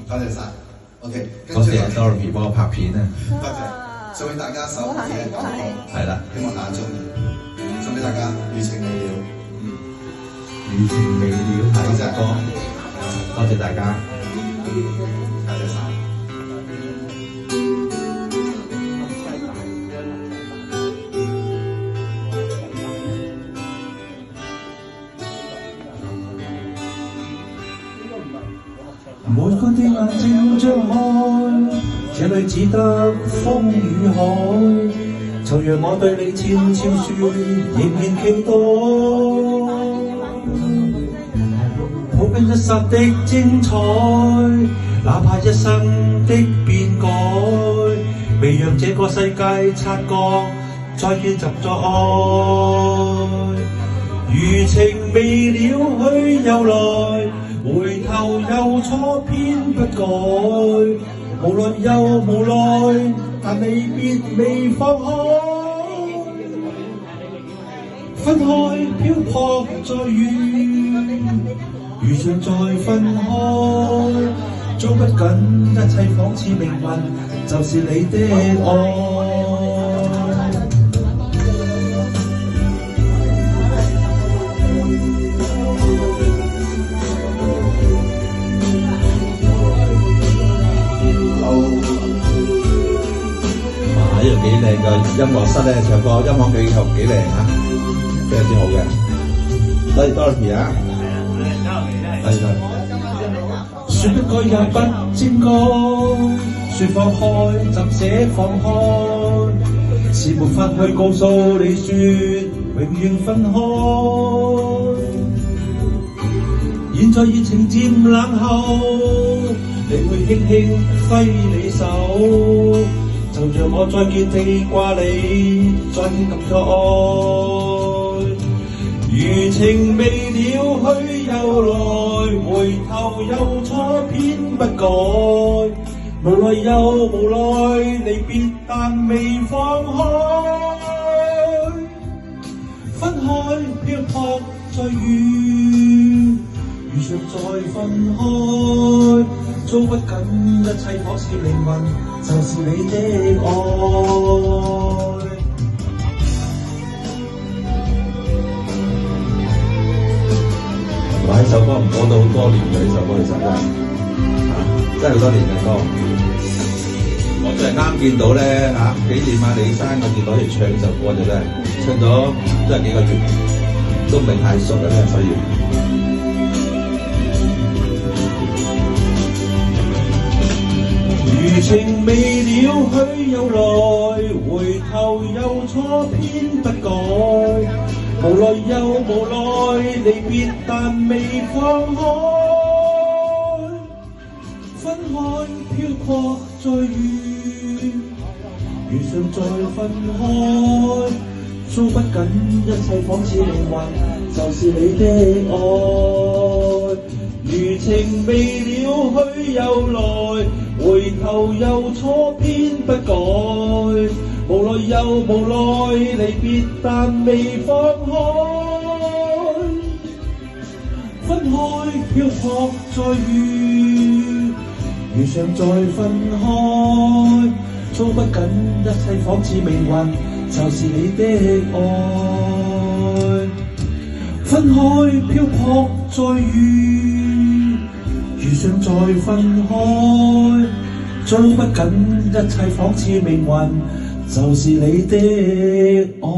多謝晒。OK， 多謝 Dorothy 幫我拍片啊！多謝，送俾大家首歌嘅感覺，係啦，希望大家中意，送俾大家餘情未了。餘情未了係隻歌，多謝大家，多謝晒。每個的眼睛張開，這裏只得風與海，就讓我對你悄悄說，仍然期待。抱緊一剎的精彩，哪怕一生的變改，未讓這個世界察覺，再見就在愛。餘情未了去又來。回頭又錯偏不改，無論又無奈，但離別未放開。分開漂泊再遇，遇上再分開，捉不緊一切仿似命運，就是你的愛。呢度幾靚嘅音樂室咧，唱歌音樂幾靚啊，非常之好嘅。多謝 Dorothy 啊，係。說不該也不應該，說放開怎捨放開，是沒法去告訴你說永遠分開。現在熱情漸冷後，你會輕輕揮你手。就像我再見地掛你，再見感覺愛。餘情未了去又來，回頭又錯偏不改。無奈又無奈，離別但未放開。分開漂泊再遇，遇上再分開。捉不緊一切仿似命運，就是你的愛。哇！呢首歌唔講到好多年嘅，呢首歌其實真係好多年嘅歌。我真係啱見到咧紀念啊李生，我見到佢唱呢首歌就真係唱咗都係幾個月，都唔係太熟嘅咧，所以。餘情未了去又來，回頭又錯偏不改。無奈又無奈，離別但未放開。分開漂泊再遇，遇上再分開。捉不緊一切仿似命運，就是你的愛。餘情未了去又來，回頭又錯偏不改。無奈又無奈，離別但未放開。分開漂泊再遇，遇上再分開。捉不緊一切仿似命運，就是你的愛。分開漂泊再遇，遇上再分開。捉不緊一切仿似命運，就是你的愛。